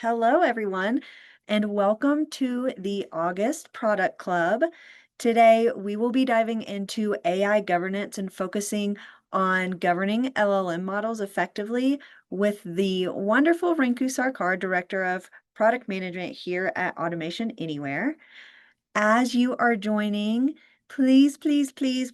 Hello, everyone, and welcome to the August Product Club. Today, we will be diving into AI governance and focusing on governing LLM models effectively with the wonderful Rinku Sarkar, Director of Product Management here at Automation Anywhere. As you are joining, please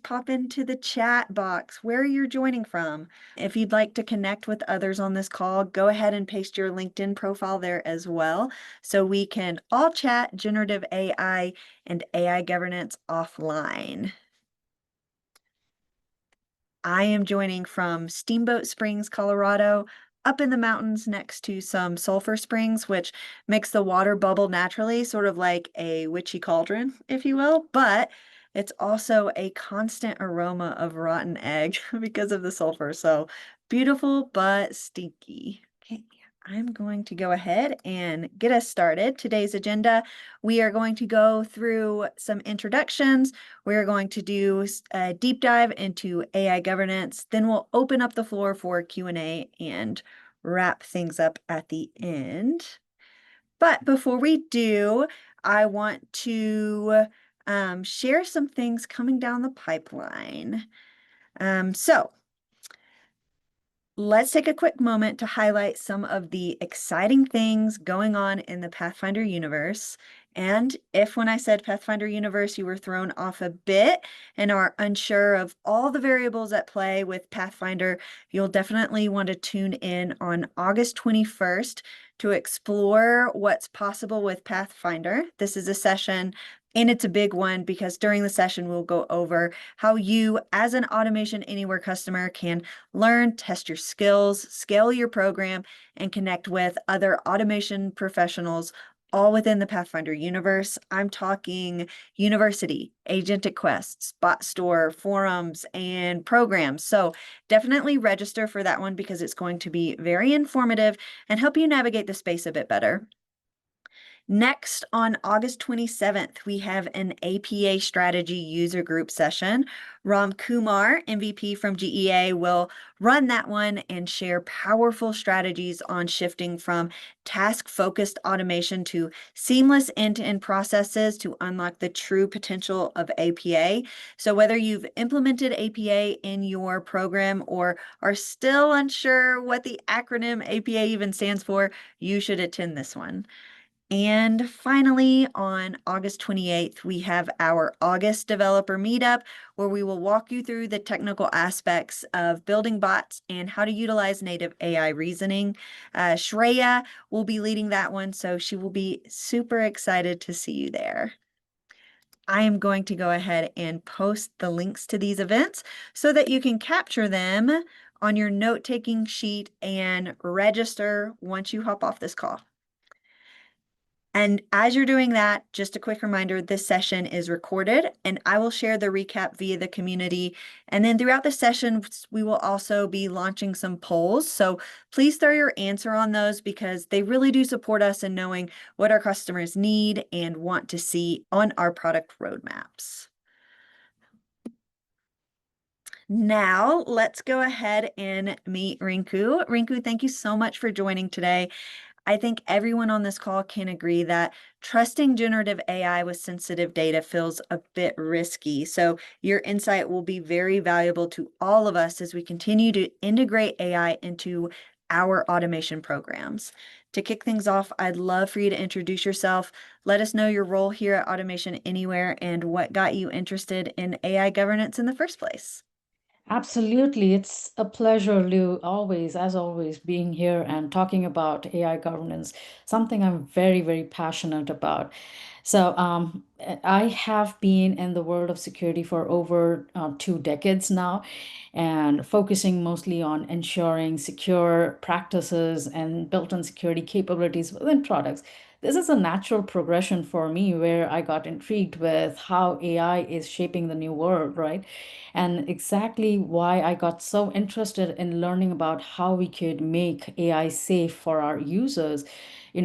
pop into the chat box where you're joining from. If you'd like to connect with others on this call, go ahead and paste your LinkedIn profile there as well, so we can all chat generative AI and AI governance offline. I am joining from Steamboat Springs, Colorado, up in the mountains next to some sulfur springs, which makes the water bubble naturally, sort of like a witchy cauldron, if you will. But it's also a constant aroma of rotten egg because of the sulfur. So beautiful, but stinky. Okay, I'm going to go ahead and get us started. Today's agenda, we are going to go through some introductions. We're going to do a deep dive into AI governance. Then we'll open up the floor for Q&A and wrap things up at the end. But before we do, I want to share some things coming down the pipeline. So let's take a quick moment to highlight some of the exciting things going on in the Pathfinder universe. And if when I said Pathfinder universe, you were thrown off a bit and are unsure of all the variables at play with Pathfinder, you'll definitely want to tune in on August 21st to explore what's possible with Pathfinder. This is a session, and it's a big one because during the session, we'll go over how you, as an Automation Anywhere customer, can learn, test your skills, scale your program, and connect with other automation professionals all within the Pathfinder universe. I'm talking university, agentic quests, bot store, forums, and programs. So definitely register for that one because it's going to be very informative and help you navigate the space a bit better. Next, on August 27th, we have an APA strategy user group session. Ram Kumar, MVP from GEA, will run that one and share powerful strategies on shifting from task-focused automation to seamless end-to-end processes to unlock the true potential of APA. So whether you've implemented APA in your program or are still unsure what the acronym APA even stands for, you should attend this one. And finally, on August 28th, we have our August Developer Meetup, where we will walk you through the technical aspects of building bots and how to utilize native AI reasoning. Shreya will be leading that one, so she will be super excited to see you there. I am going to go ahead and post the links to these events so that you can capture them on your note-taking sheet and register once you hop off this call. And as you're doing that, just a quick reminder, this session is recorded and I will share the recap via the community. And then throughout the session, we will also be launching some polls. So please throw your answer on those because they really do support us in knowing what our customers need and want to see on our product roadmaps. Now, let's go ahead and meet Rinku. Rinku, thank you so much for joining today. I think everyone on this call can agree that trusting generative AI with sensitive data feels a bit risky. So your insight will be very valuable to all of us as we continue to integrate AI into our automation programs. To kick things off, I'd love for you to introduce yourself. Let us know your role here at Automation Anywhere and what got you interested in AI governance in the first place. Absolutely. It's a pleasure, Lou, as always, being here and talking about AI governance, something I'm very, very passionate about. So I have been in the world of security for over 2 decades now and focusing mostly on ensuring secure practices and built-in security capabilities within products. This is a natural progression for me where I got intrigued with how AI is shaping the new world, right? And exactly why I got so interested in learning about how we could make AI safe for our users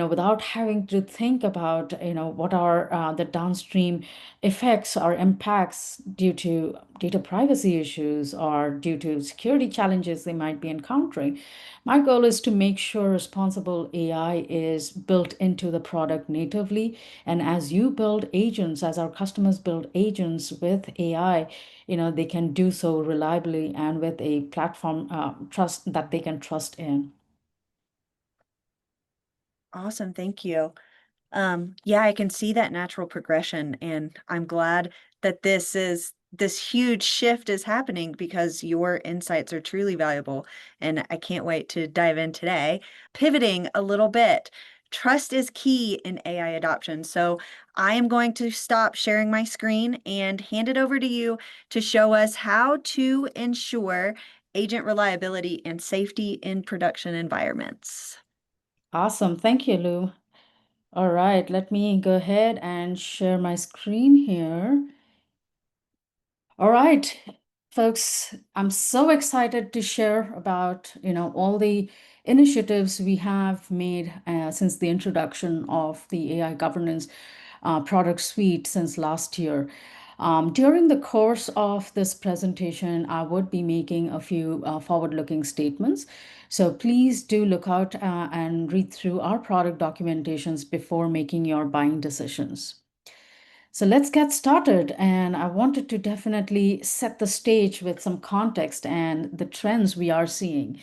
without having to think about, what are the downstream effects or impacts due to data privacy issues or due to security challenges they might be encountering. My goal is to make sure responsible AI is built into the product natively. And as you build agents, as our customers build agents with AI, they can do so reliably and with a platform trust that they can trust in. Awesome, thank you. Yeah, I can see that natural progression, and I'm glad that this huge shift is happening because your insights are truly valuable, and I can't wait to dive in today. Pivoting a little bit, trust is key in AI adoption. So I am going to stop sharing my screen and hand it over to you to show us how to ensure agent reliability and safety in production environments. Awesome. Thank you, Lou. All right, let me go ahead and share my screen here. All right, folks, I'm so excited to share about, all the initiatives we have made since the introduction of the AI governance product suite since last year. During the course of this presentation, I would be making a few forward-looking statements. So please do look out and read through our product documentations before making your buying decisions. So let's get started. And I wanted to definitely set the stage with some context and the trends we are seeing.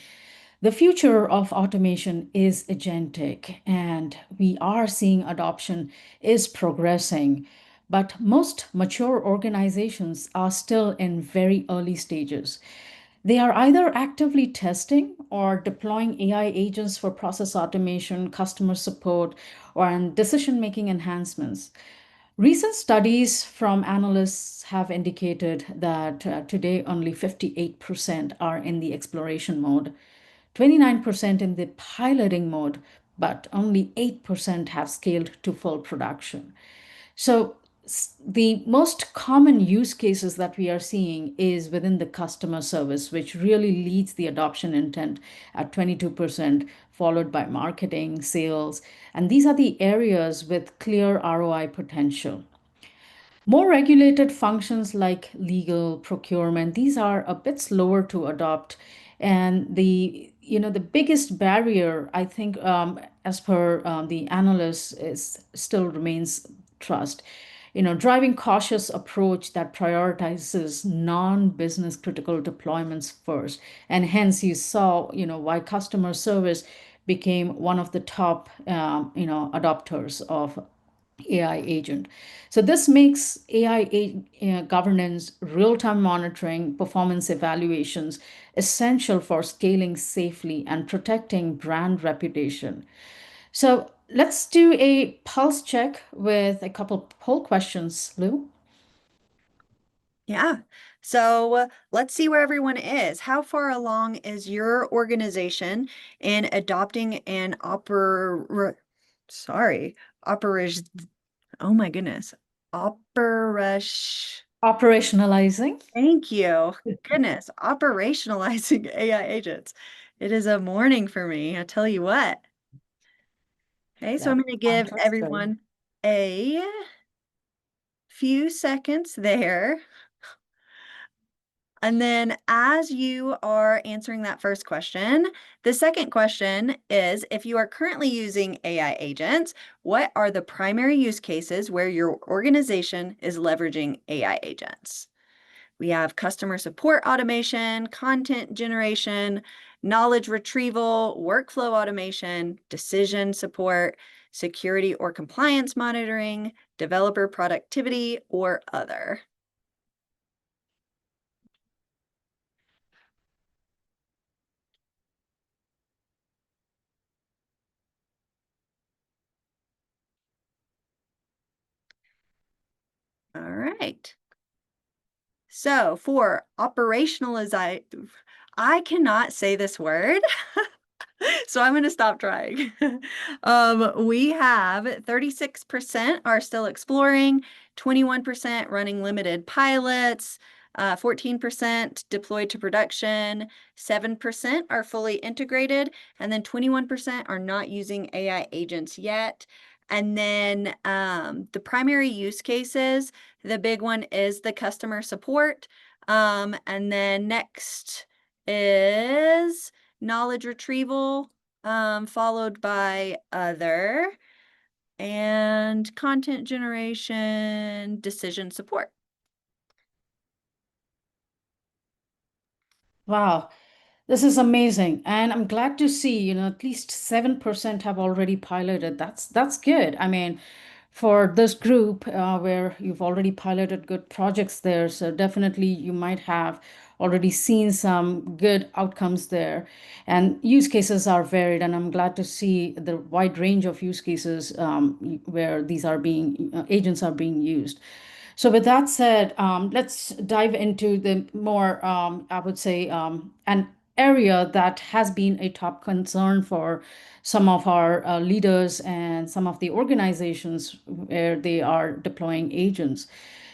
The future of automation is agentic, and we are seeing adoption is progressing. But most mature organizations are still in very early stages. They are either actively testing or deploying AI agents for process automation, customer support, or decision-making enhancements. Recent studies from analysts have indicated that today only 58% are in the exploration mode, 29% in the piloting mode, but only 8% have scaled to full production. So the most common use cases that we are seeing is within the customer service, which really leads the adoption intent at 22%, followed by marketing, sales. And these are the areas with clear ROI potential. More regulated functions like legal, procurement, these are a bit slower to adopt. And the biggest barrier, I think, as per the analysts, is still remains trust. Driving cautious approach that prioritizes non-business critical deployments first. And hence you saw, why customer service became one of the top, adopters of AI agent. So this makes governance, real-time monitoring, performance evaluations essential for scaling safely and protecting brand reputation. So let's do a pulse check with a couple poll questions, Lou. Yeah. So let's see where everyone is. How far along is your organization in adopting an operation, oh my goodness, operation, Operationalizing. thank you. Goodness, operationalizing AI agents. It is a morning for me, I tell you what. Okay, so I'm That's going to give fantastic. everyone a few seconds there. And then as you are answering that first question, the second question is, if you are currently using AI agents, what are the primary use cases where your organization is leveraging AI agents? We have customer support automation, content generation, knowledge retrieval, workflow automation, decision support, security or compliance monitoring, developer productivity, or other. All right. So for operationalize, I cannot say this word, so I'm going to stop trying. We have 36% are still exploring, 21% running limited pilots, 14% deployed to production, 7% are fully integrated, and then 21% are not using AI agents yet. And then the primary use cases, the big one is the customer support. And then next is knowledge retrieval, followed by other, and content generation, decision support. Wow. This is amazing. And I'm glad to see, at least 7% have already piloted. That's good. I mean, for this group where you've already piloted good projects there, so definitely you might have already seen some good outcomes there. And use cases are varied, and I'm glad to see the wide range of use cases where these are being agents are being used. So with that said, let's dive into the more, I would say, an area that has been a top concern for some of our leaders and some of the organizations where they are deploying agents.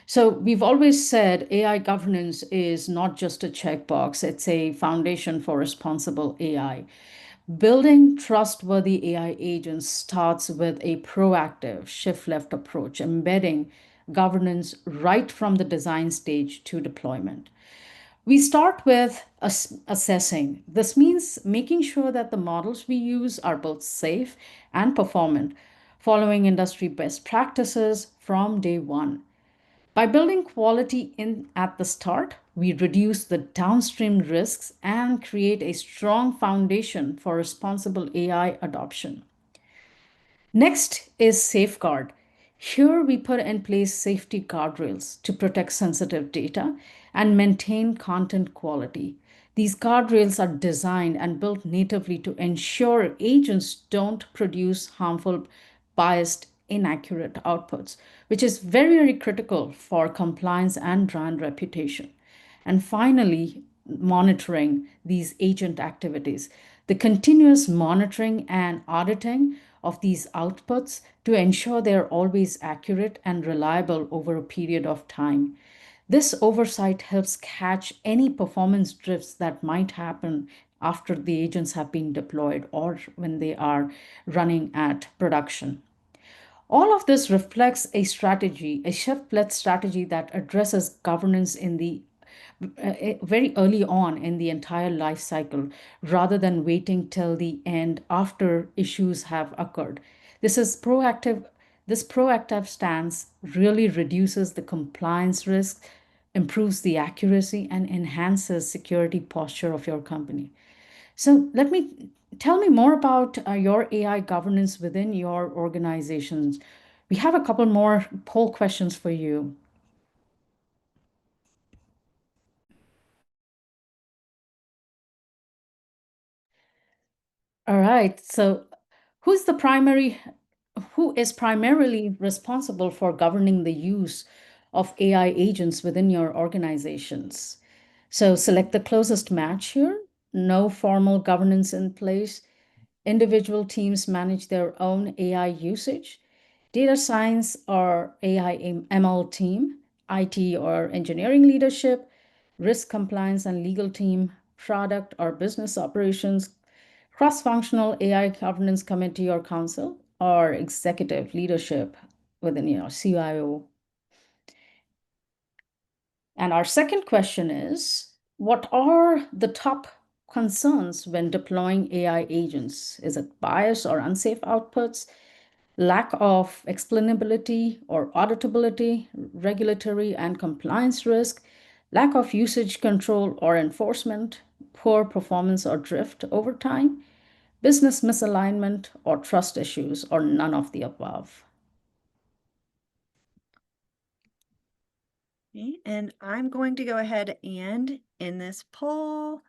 So we've always said AI governance is not just a checkbox, it's a foundation for responsible AI. Building trustworthy AI agents starts with a proactive shift left approach, embedding governance right from the design stage to deployment. We start with assessing. This means making sure that the models we use are both safe and performant, following industry best practices from day one. By building quality in at the start, we reduce the downstream risks and create a strong foundation for responsible AI adoption. Next is safeguard. Here we put in place safety guardrails to protect sensitive data and maintain content quality. These guardrails are designed and built natively to ensure agents don't produce harmful, biased, inaccurate outputs, which is very, very critical for compliance and brand reputation. And finally, monitoring these agent activities, the continuous monitoring and auditing of these outputs to ensure they're always accurate and reliable over a period of time. This oversight helps catch any performance drifts that might happen after the agents have been deployed or when they are running at production. All of this reflects a strategy, a shift-led strategy that addresses governance in the very early on in the entire life cycle rather than waiting till the end after issues have occurred. This is proactive. This proactive stance really reduces the compliance risk, improves the accuracy, and enhances security posture of your company. So tell me more about your AI governance within your organizations. We have a couple more poll questions for you. All right. So who's the primary, who is primarily responsible for governing the use of AI agents within your organizations? So select the closest match here. No formal governance in place. Individual teams manage their own AI usage. Data science or AI ML team, IT or engineering leadership, risk compliance and legal team, product or business operations, cross-functional AI governance committee or council, or executive leadership within CIO. And our second question is, what are the top concerns when deploying AI agents? Is it bias or unsafe outputs, lack of explainability or auditability, regulatory and compliance risk, lack of usage control or enforcement, poor performance or drift over time, business misalignment, or trust issues, or none of the above? Okay, and I'm going to go ahead and in this poll.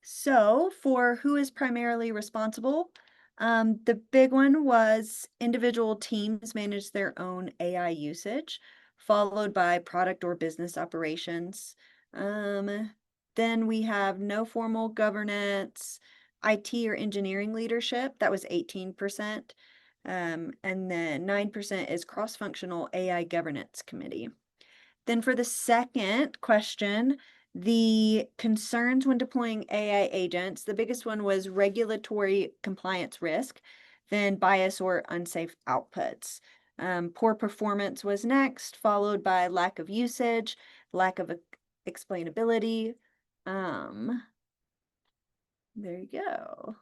So for who is primarily responsible, the big one was individual teams manage their own AI usage, followed by product or business operations. Then we have no formal governance, IT or engineering leadership, that was 18%. And then 9% is cross-functional AI governance committee. Then for the second question, the concerns when deploying AI agents, the biggest one was regulatory compliance risk, then bias or unsafe outputs. Poor performance was next, followed by lack of usage, lack of explainability. There you go.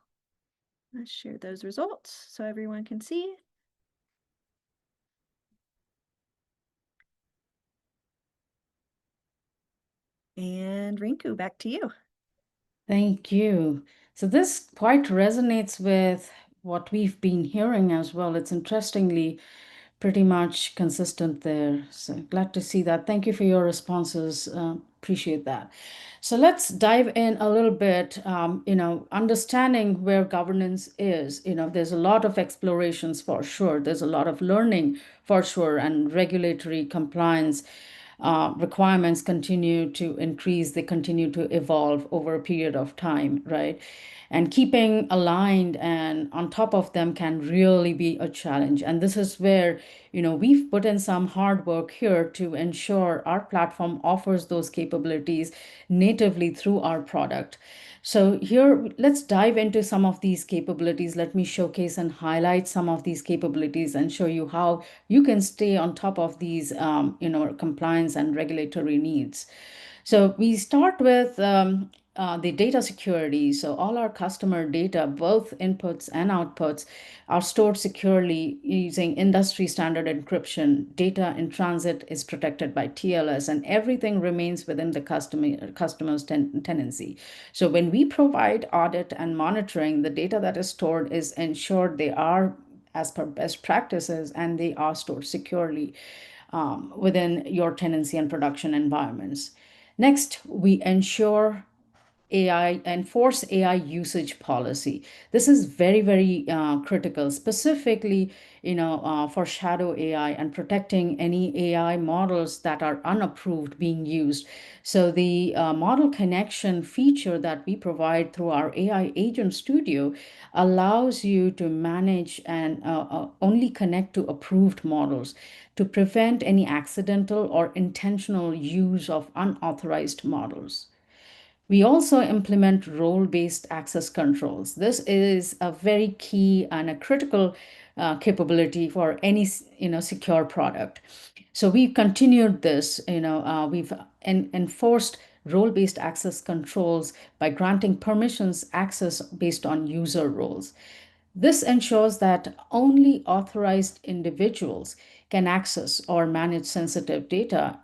Let's share those results so everyone can see. And Rinku, back to you. Thank you. So this quite resonates with what we've been hearing as well. It's interestingly pretty much consistent there. So glad to see that. Thank you for your responses. Appreciate that. So let's dive in a little bit, understanding where governance is. There's a lot of explorations for sure. There's a lot of learning for sure, and regulatory compliance requirements continue to increase, they continue to evolve over a period of time, right? And keeping aligned and on top of them can really be a challenge. And this is where, we've put in some hard work here to ensure our platform offers those capabilities natively through our product. So here, let's dive into some of these capabilities. Let me showcase and highlight some of these capabilities and show you how you can stay on top of these, compliance and regulatory needs. So we start with the data security. So all our customer data, both inputs and outputs, are stored securely using industry standard encryption. Data in transit is protected by TLS, and everything remains within the customer's tenancy. So when we provide audit and monitoring, the data that is stored is ensured they are as per best practices and they are stored securely within your tenancy and production environments. Next, we enforce AI usage policy. This is very, very critical, specifically, for shadow AI and protecting any AI models that are unapproved being used. So the model connection feature that we provide through our AI Agent Studio allows you to manage and only connect to approved models to prevent any accidental or intentional use of unauthorized models. We also implement role-based access controls. This is a very key and a critical capability for any secure product. So we've continued this. We've enforced role-based access controls by granting permissions access based on user roles. This ensures that only authorized individuals can access or manage sensitive data,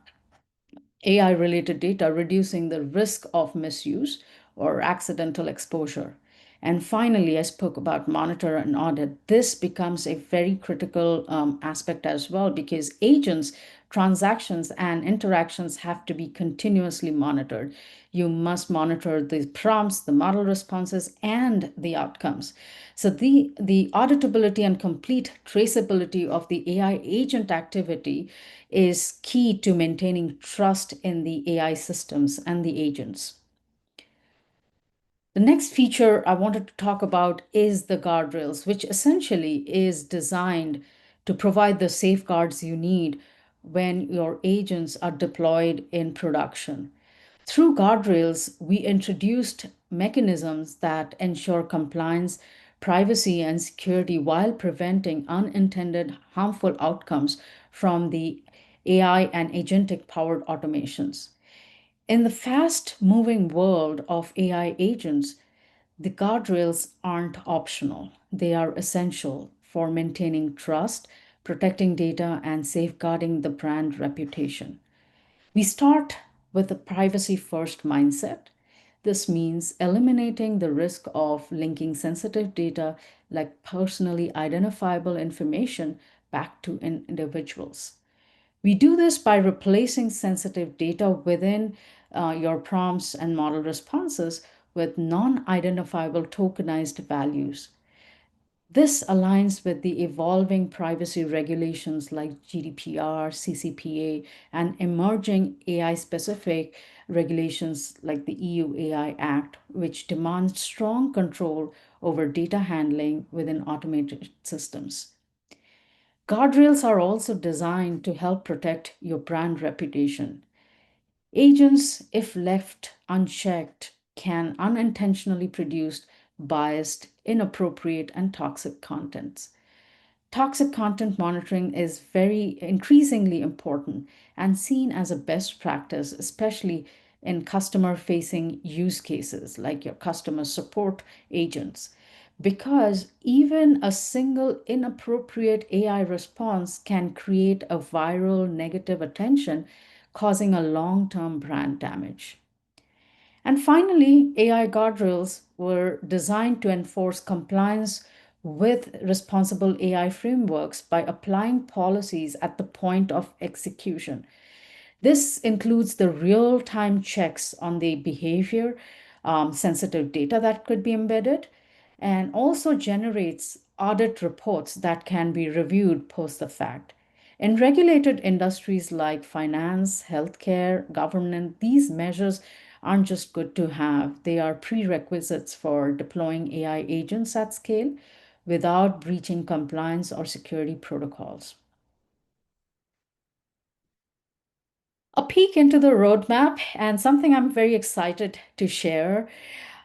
AI related data, reducing the risk of misuse or accidental exposure. And finally, I spoke about monitor and audit. This becomes a very critical aspect as well because agents, transactions, and interactions have to be continuously monitored. You must monitor the prompts, the model responses, and the outcomes. So the auditability and complete traceability of the AI agent activity is key to maintaining trust in the AI systems and the agents. The next feature I wanted to talk about is the guardrails, which essentially is designed to provide the safeguards you need when your agents are deployed in production. Through guardrails, we introduced mechanisms that ensure compliance, privacy, and security while preventing unintended harmful outcomes from the AI and agentic powered automations. In the fast moving world of AI agents, the guardrails aren't optional. They are essential for maintaining trust, protecting data, and safeguarding the brand reputation. We start with a privacy first mindset. This means eliminating the risk of linking sensitive data like personally identifiable information back to individuals. We do this by replacing sensitive data within your prompts and model responses with non identifiable tokenized values. This aligns with the evolving privacy regulations like GDPR, CCPA, and emerging AI specific regulations like the EU AI Act, which demand strong control over data handling within automated systems. Guardrails are also designed to help protect your brand reputation. Agents, if left unchecked, can unintentionally produce biased, inappropriate, and toxic contents. Toxic content monitoring is very increasingly important and seen as a best practice, especially in customer facing use cases like your customer support agents. Because even a single inappropriate AI response can create a viral negative attention, causing a long term brand damage. And finally, AI guardrails were designed to enforce compliance with responsible AI frameworks by applying policies at the point of execution. This includes the real time checks on the behavior, sensitive data that could be embedded, and also generates audit reports that can be reviewed post the fact. In regulated industries like finance, healthcare, government, these measures aren't just good to have, they are prerequisites for deploying AI agents at scale without breaching compliance or security protocols. A peek into the roadmap and something I'm very excited to share.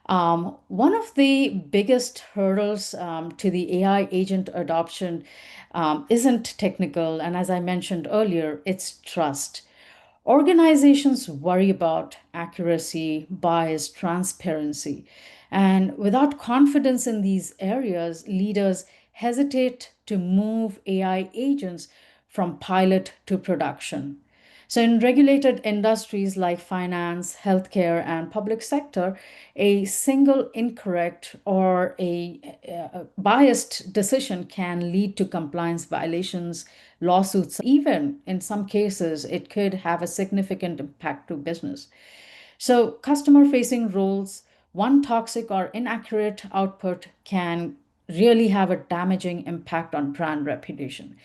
One of the biggest hurdles to the AI agent adoption isn't technical, and as I mentioned earlier, it's trust. Organizations worry about accuracy, bias, transparency. And without confidence in these areas, leaders hesitate to move AI agents from pilot to production. So, in regulated industries like finance, healthcare, and public sector, a single incorrect or a biased decision can lead to compliance violations, lawsuits. Even in some cases, it could have a significant impact to business. So, customer facing roles, one toxic or inaccurate output can really have a damaging impact on brand reputation.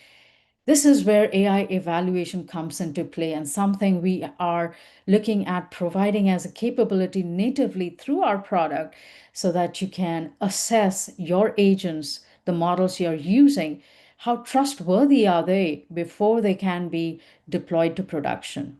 This is where AI evaluation comes into play and something we are looking at providing as a capability natively through our product so that you can assess your agents, the models you're using, how trustworthy are they before they can be deployed to production.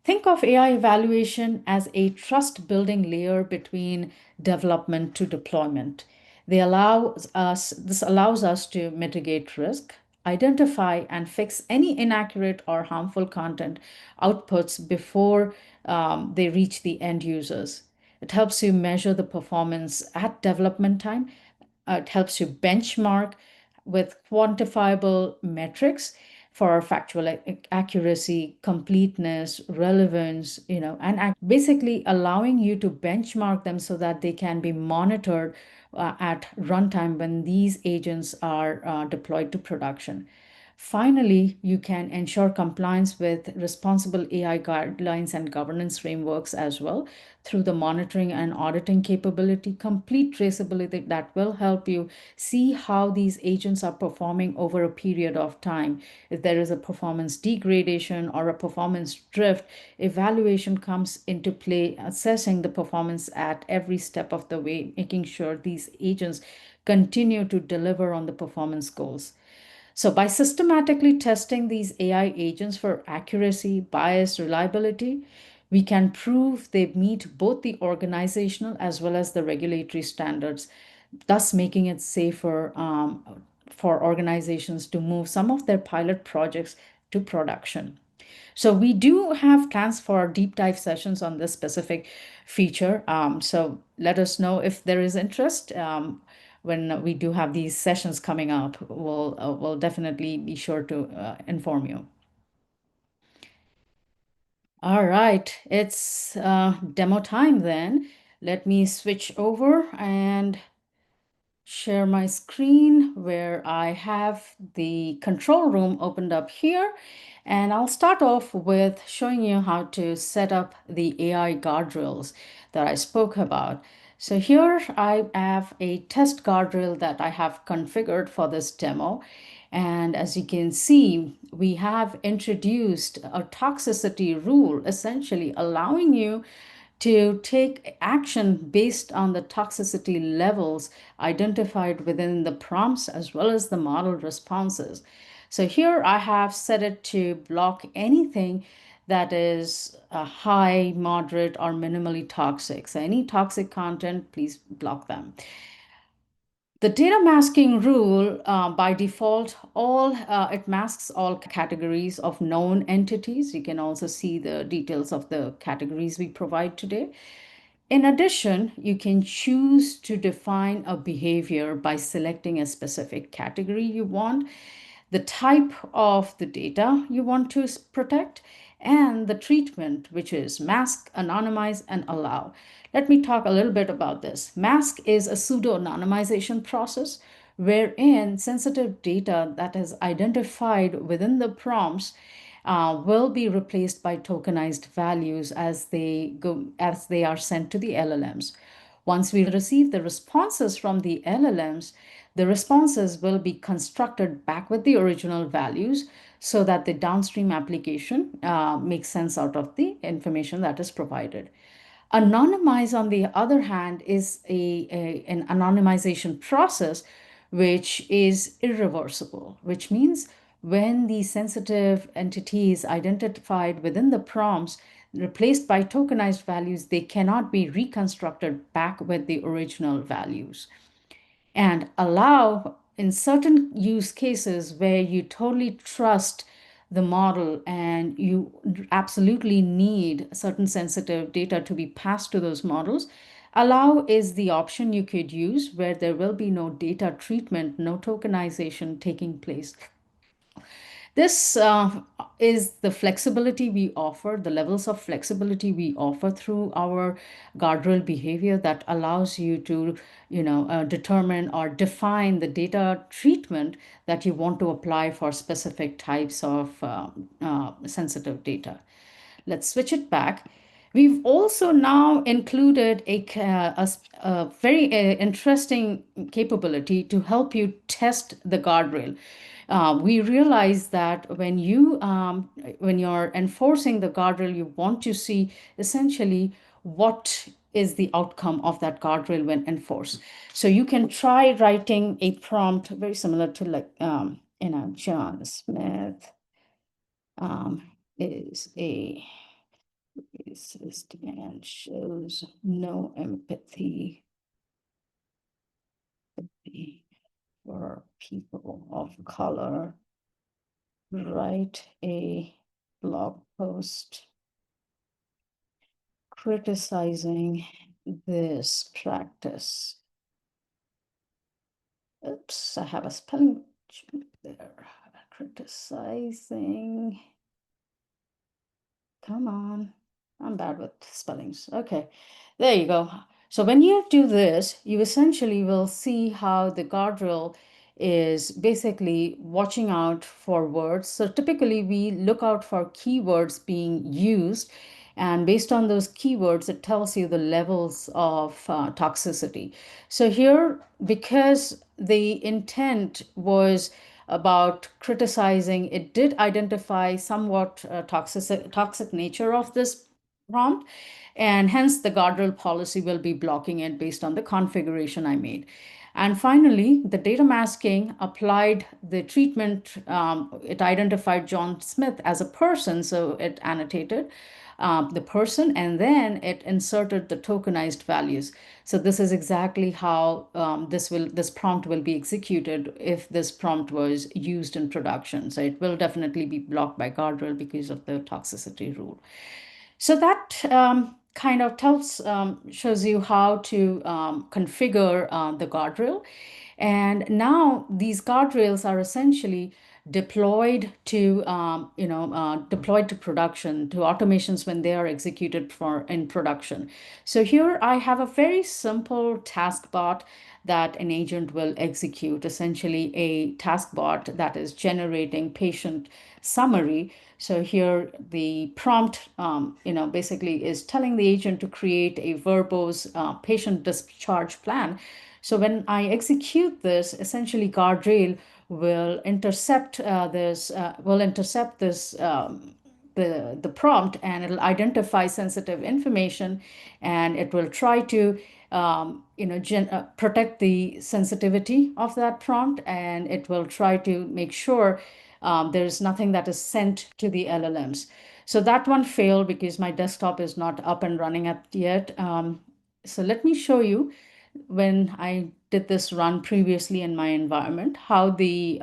Think of AI evaluation as a trust building layer between development to deployment. This allows us to mitigate risk, identify and fix any inaccurate or harmful content outputs before they reach the end users. It helps you measure the performance at development time. It helps you benchmark with quantifiable metrics for factual accuracy, completeness, relevance, and basically allowing you to benchmark them so that they can be monitored at runtime when these agents are deployed to production. Finally, you can ensure compliance with responsible AI guidelines and governance frameworks as well through the monitoring and auditing capability, complete traceability that will help you see how these agents are performing over a period of time. If there is a performance degradation or a performance drift, evaluation comes into play, assessing the performance at every step of the way, making sure these agents continue to deliver on the performance goals. So, by systematically testing these AI agents for accuracy, bias, reliability, we can prove they meet both the organizational as well as the regulatory standards, thus making it safer for organizations to move some of their pilot projects to production. So we do have plans for deep dive sessions on this specific feature. So let us know if there is interest. When we do have these sessions coming up, we'll definitely be sure to inform you. All right, it's demo time then. Let me switch over and share my screen where I have the control room opened up here. And I'll start off with showing you how to set up the AI guardrails that I spoke about. So here I have a test guardrail that I have configured for this demo. And as you can see, we have introduced a toxicity rule, essentially allowing you to take action based on the toxicity levels identified within the prompts as well as the model responses. So here I have set it to block anything that is high, moderate, or minimally toxic. So any toxic content, please block them. The data masking rule, by default, all it masks all categories of known entities. You can also see the details of the categories we provide today. In addition, you can choose to define a behavior by selecting a specific category you want, the type of the data you want to protect, and the treatment, which is mask, anonymize, and allow. Let me talk a little bit about this. Mask is a pseudo-anonymization process wherein sensitive data that is identified within the prompts will be replaced by tokenized values as they are sent to the LLMs. Once we receive the responses from the LLMs, the responses will be constructed back with the original values so that the downstream application makes sense out of the information that is provided. Anonymize, on the other hand, is an anonymization process which is irreversible, which means when the sensitive entity is identified within the prompts, replaced by tokenized values, they cannot be reconstructed back with the original values. And allow, in certain use cases where you totally trust the model and you absolutely need certain sensitive data to be passed to those models, allow is the option you could use where there will be no data treatment, no tokenization taking place. This is the flexibility we offer, the levels of flexibility we offer through our guardrail behavior that allows you to, determine or define the data treatment that you want to apply for specific types of sensitive data. Let's switch it back. We've also now included a very interesting capability to help you test the guardrail. We realize that when you're enforcing the guardrail, you want to see essentially what is the outcome of that guardrail when enforced. So you can try writing a prompt very similar to John Smith is a racist and shows no empathy for people of color. Write a blog post criticizing this practice. Oops, I have a spelling check there. Criticizing. Come on. I'm bad with spellings. Okay, there you go. So when you do this, you essentially will see how the guardrail is basically watching out for words. So typically we look out for keywords being used, and based on those keywords, it tells you the levels of toxicity. So here, because the intent was about criticizing, it did identify somewhat toxic nature of this prompt, and hence the guardrail policy will be blocking it based on the configuration I made. And finally, the data masking applied the treatment. It identified John Smith as a person, so it annotated the person, and then it inserted the tokenized values. So this is exactly how this prompt will be executed if this prompt was used in production. So it will definitely be blocked by guardrail because of the toxicity rule. So that kind of shows you how to configure the guardrail. And now these guardrails are essentially deployed to deployed to production, to automations when they are executed for in production. So here I have a very simple task bot that an agent will execute, essentially a task bot that is generating patient summary. So here the prompt, basically is telling the agent to create a verbose patient discharge plan. So when I execute this, essentially guardrail will intercept the prompt, and it'll identify sensitive information, and it will try to protect the sensitivity of that prompt, and it will try to make sure There's nothing that is sent to the LLMs. So that one failed because my desktop is not up and running yet. So let me show you when I did this run previously in my environment, how the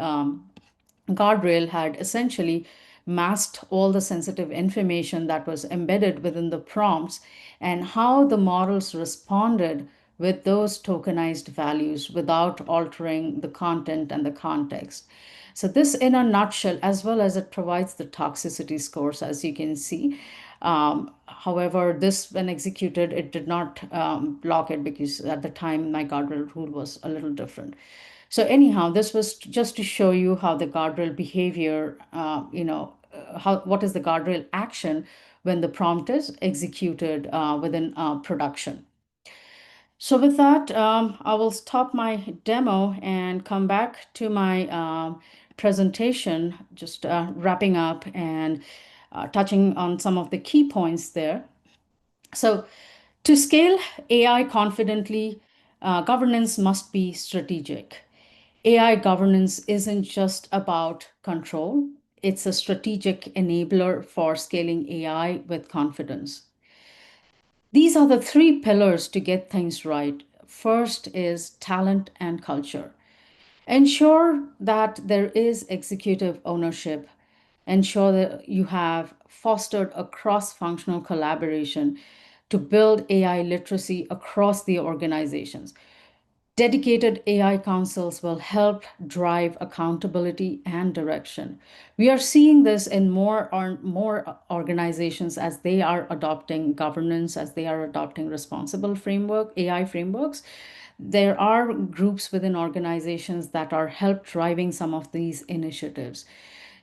Guardrail had essentially masked all the sensitive information that was embedded within the prompts and how the models responded with those tokenized values without altering the content and the context. So this in a nutshell, as well as it provides the toxicity scores, as you can see. However, this when executed, it did not block it because at the time my guardrail rule was a little different. So anyhow, this was just to show you how the guardrail behavior, how what is the guardrail action when the prompt is executed within production. So with that, I will stop my demo and come back to my presentation, just wrapping up and touching on some of the key points there. So to scale AI confidently, governance must be strategic. AI governance isn't just about control, it's a strategic enabler for scaling AI with confidence. These are the three pillars to get things right. First is talent and culture. Ensure that there is executive ownership. Ensure that you have fostered a cross functional collaboration to build AI literacy across the organizations. Dedicated AI councils will help drive accountability and direction. We are seeing this in more organizations as they are adopting governance, as they are adopting responsible framework, AI frameworks. There are groups within organizations that are help driving some of these initiatives.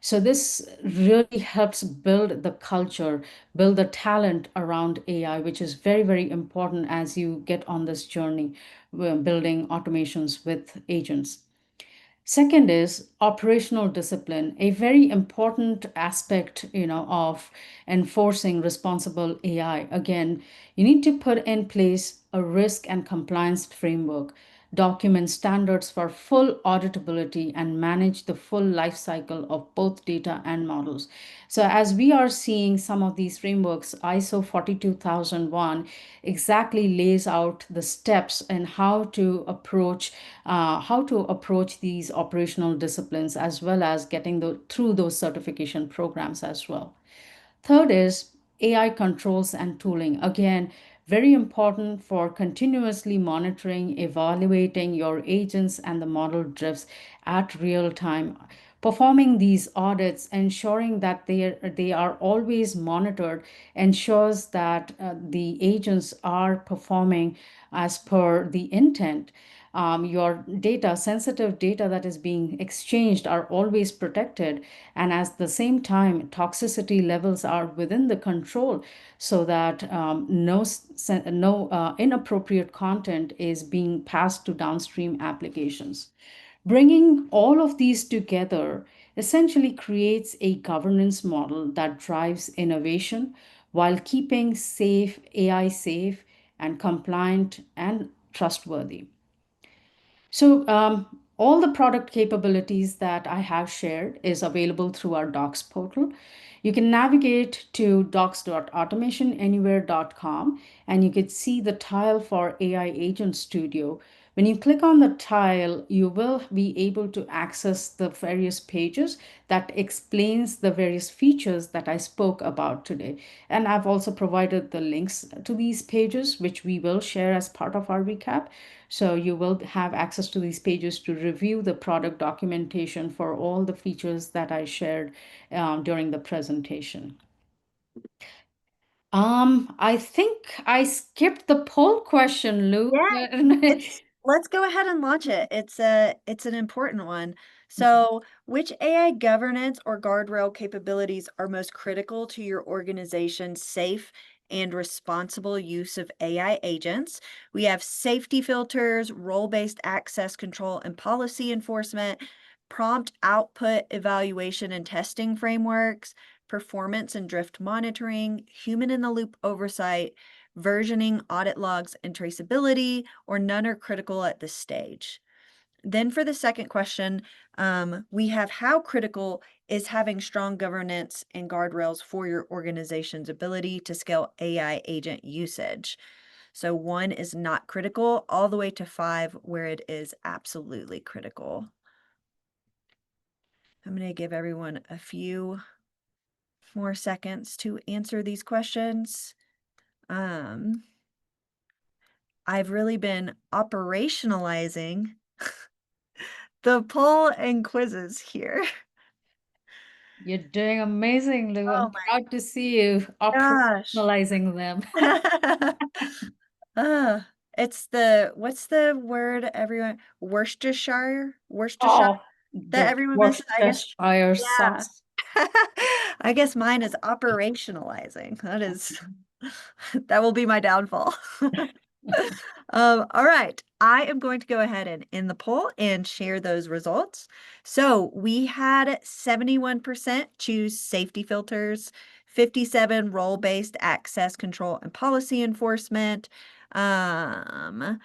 So this really helps build the culture, build the talent around AI, which is very, very important as you get on this journey building automations with agents. Second is operational discipline, a very important aspect, of enforcing responsible AI. Again, you need to put in place a risk and compliance framework, document standards for full auditability, and manage the full life cycle of both data and models. So as we are seeing some of these frameworks, ISO 42001 exactly lays out the steps and how to approach these operational disciplines, as well as getting through those certification programs as well. Third is AI controls and tooling. Again, very important for continuously monitoring, evaluating your agents and the model drifts at real time. Performing these audits, ensuring that they are always monitored, ensures that the agents are performing as per the intent. Your data, sensitive data that is being exchanged, are always protected, and at the same time toxicity levels are within the control, so that no inappropriate content is being passed to downstream applications. Bringing all of these together essentially creates a governance model that drives innovation while keeping safe AI safe and compliant and trustworthy. So all the product capabilities that I have shared is available through our Docs portal. You can navigate to docs.automationanywhere.com and you could see the tile for AI Agent Studio. When you click on the tile, you will be able to access the various pages that explains the various features that I spoke about today. And I've also provided the links to these pages, which we will share as part of our recap. So you will have access to these pages to review the product documentation for all the features that I shared during the presentation. I think I skipped the poll question, Lou. Yeah, let's go ahead and launch it. It's an important one. So, which AI governance or guardrail capabilities are most critical to your organization's safe and responsible use of AI agents? We have safety filters, role-based access control and policy enforcement, prompt output evaluation and testing frameworks, performance and drift monitoring, human in the loop oversight, versioning, audit logs, and traceability, or none are critical at this stage. then for the second question, we have how critical is having strong governance and guardrails for your organization's ability to scale AI agent usage? So 1 is not critical, all the way to 5 where it is absolutely critical. I'm going to give everyone a few more seconds to answer these questions. I've really been operationalizing the poll and quizzes here. You're doing amazing, Lou. Oh I'm proud to see you my gosh. operationalizing them. Uh, what's the word everyone, Worcestershire Oh, that the everyone misses, I guess. Worcestershire Yeah. sauce. I guess mine is operationalizing. That will be my downfall. All right, I am going to go ahead and end the poll and share those results. So we had 71% choose safety filters, 57 role-based access control and policy enforcement. 43%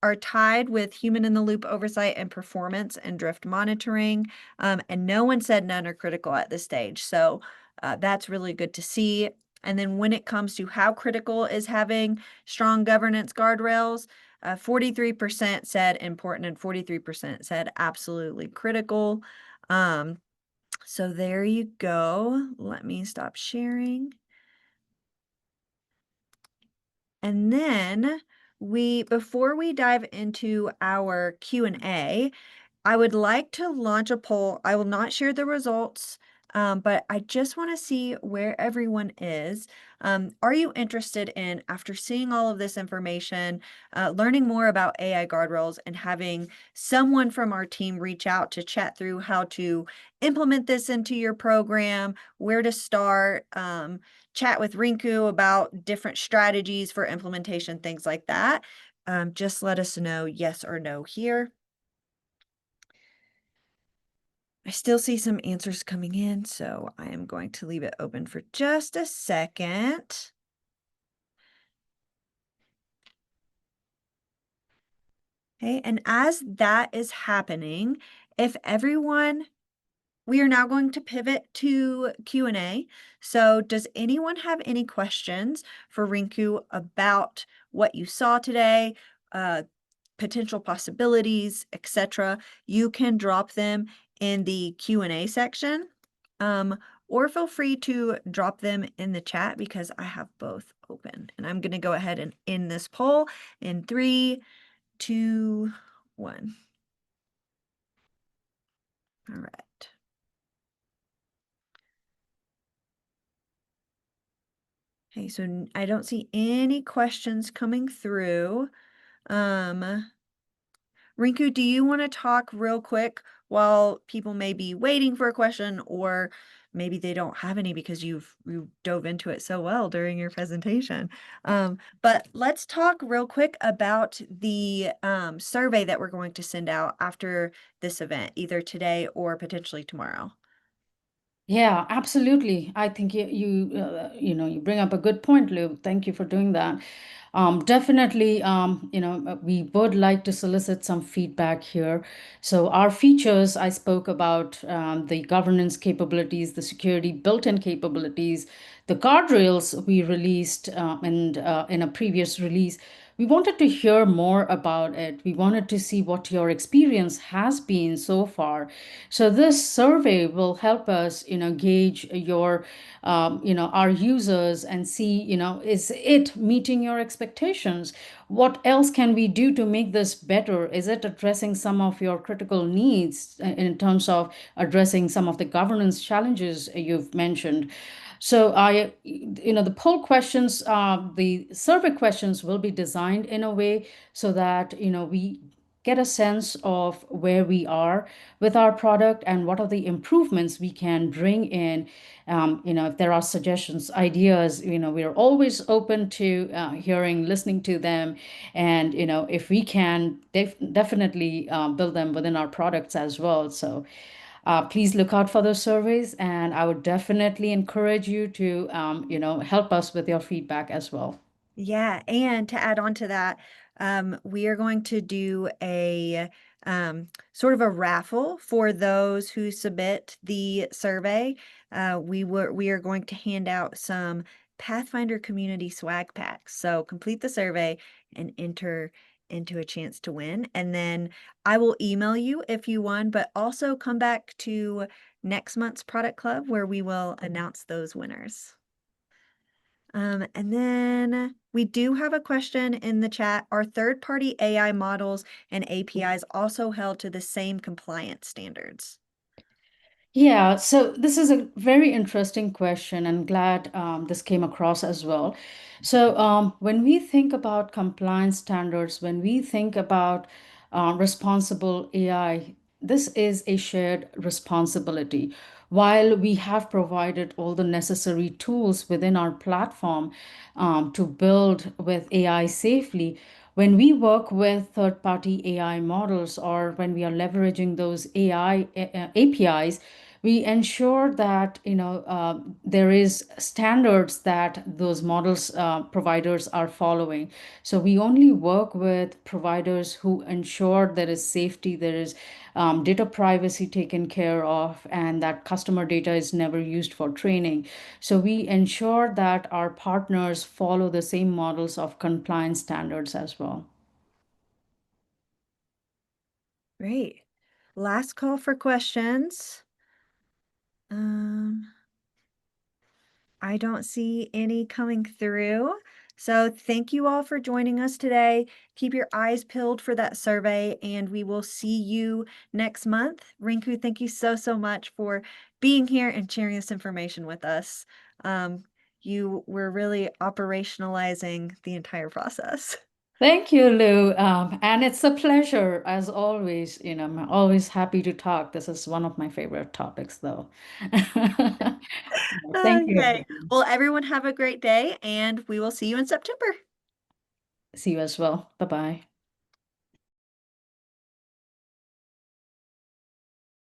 are tied with human in the loop oversight and performance and drift monitoring. And no one said none are critical at this stage. So that's really good to see. And then when it comes to how critical is having strong governance guardrails, 43% said important and 43% said absolutely critical. So there you go. Let me stop sharing. And then before we dive into our Q&A, I would like to launch a poll. I will not share the results, but I just want to see where everyone is. Are you interested in, after seeing all of this information, learning more about AI guardrails and having someone from our team reach out to chat through how to implement this into your program, where to start, chat with Rinku about different strategies for implementation, things like that? Just let us know yes or no here. I still see some answers coming in, so I am going to leave it open for just a second. Okay, and as that is happening, if everyone, we are now going to pivot to Q&A. So does anyone have any questions for Rinku about what you saw today, potential possibilities, etc.? You can drop them in the Q&A section, or feel free to drop them in the chat because I have both open. And I'm going to go ahead and end this poll in 3, 2, 1. All right. Okay, so I don't see any questions coming through. Rinku, do you want to talk real quick while people may be waiting for a question, or maybe they don't have any because you dove into it so well during your presentation? But let's talk real quick about the survey that we're going to send out after this event, either today or potentially tomorrow. Yeah, absolutely. I think you bring up a good point, Lou. Thank you for doing that. Definitely, we would like to solicit some feedback here. So our features, I spoke about the governance capabilities, the security built-in capabilities, the guardrails we released and in a previous release. We wanted to hear more about it. We wanted to see what your experience has been so far. So this survey will help us, gauge our users and see, is it meeting your expectations? What else can we do to make this better? Is it addressing some of your critical needs in terms of addressing some of the governance challenges you've mentioned? So the poll questions, the survey questions will be designed in a way so that, we get a sense of where we are with our product and what are the improvements we can bring in. If there are suggestions, ideas, we're always open to hearing, listening to them. And, if we can definitely build them within our products as well. So please look out for those surveys, and I would definitely encourage you to, help us with your feedback as well. Yeah, and to add on to that, we are going to do a sort of a raffle for those who submit the survey. We are going to hand out some Pathfinder community swag packs. So complete the survey and enter into a chance to win. And then I will email you if you won, but also come back to next month's product club where we will announce those winners. And then we do have a question in the chat. Are third-party AI models and APIs also held to the same compliance standards? Yeah, so this is a very interesting question, and glad this came across as well. So, when we think about compliance standards, when we think about responsible AI, this is a shared responsibility. While we have provided all the necessary tools within our platform to build with AI safely, when we work with third-party AI models or when we are leveraging those AI APIs, we ensure that there is standards that those models providers are following. So we only work with providers who ensure there is safety, there is data privacy taken care of, and that customer data is never used for training. So we ensure that our partners follow the same models of compliance standards as well. Great. Last call for questions. Um, I don't see any coming through. So thank you all for joining us today. Keep your eyes peeled for that survey, and we will see you next month. Rinku, thank you so, so much for being here and sharing this information with us. Um, you were really operationalizing the entire process. Thank you, Lou. And it's a pleasure, as always. I'm always happy to talk. This is one of my favorite topics, though. Thank you Okay. again. Well, everyone have a great day, and we will see you in September. See you as well. Bye bye.